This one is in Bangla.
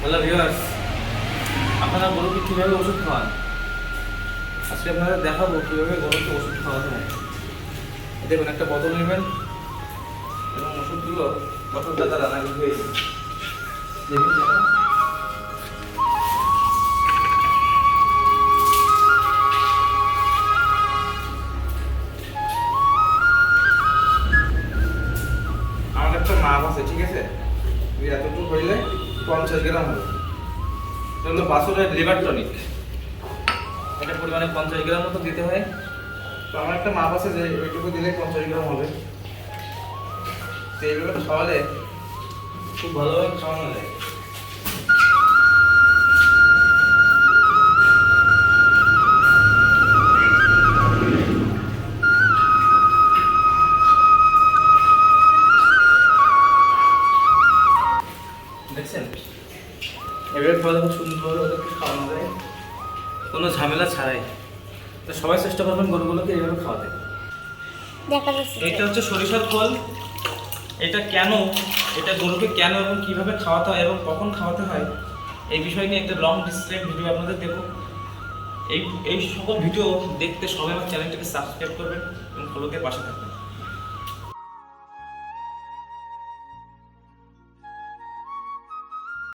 হ্যালো ভিউয়ার্স, আপনারা গরুকে কীভাবে ওষুধ খাওয়ান? আজকে আপনাদের দেখাবো কীভাবে গরুকে ওষুধ খাওয়াতে হয়। দেখুন, একটা বোতল নেবেন এবং ওষুধগুলো বোতলটা দ্বারা নাকি হয়ে যাবে। দেখুন, আমার একটা মাপ আছে, ঠিক আছে? এতটুকু হইলে 50 গ্রাম হবে। এটা হলো বাছুরের লিভার টনিক। এটা পরিমাণে 50 গ্রাম মতো দিতে হয়। তো আমার একটা মাপ আছে যে ওইটুকু দিলে 50 গ্রাম হবে। তো এইভাবে খাওয়ালে খুব ভালোভাবে খাওয়ানো যায়। দেখছেন, এভাবে খাওয়ালে খুব সুন্দরভাবে ওদেরকে খাওয়ানো যায়, কোনো ঝামেলা ছাড়াই। তো সবাই চেষ্টা করবেন গরুগুলোকে এইভাবে খাওয়াতে। দেখা যাচ্ছে এটা হচ্ছে সরিষার খোল। এটা গরুকে কেন এবং কিভাবে খাওয়াতে হয় এবং কখন খাওয়াতে হয় এই বিষয় নিয়ে একটা লং ডিসক্রাইব ভিডিও আপনাদের দেবো। এই সকল ভিডিও দেখতে সবাই আমার চ্যানেলটাকে সাবস্ক্রাইব করবেন এবং ফলোতে পাশে থাকবেন।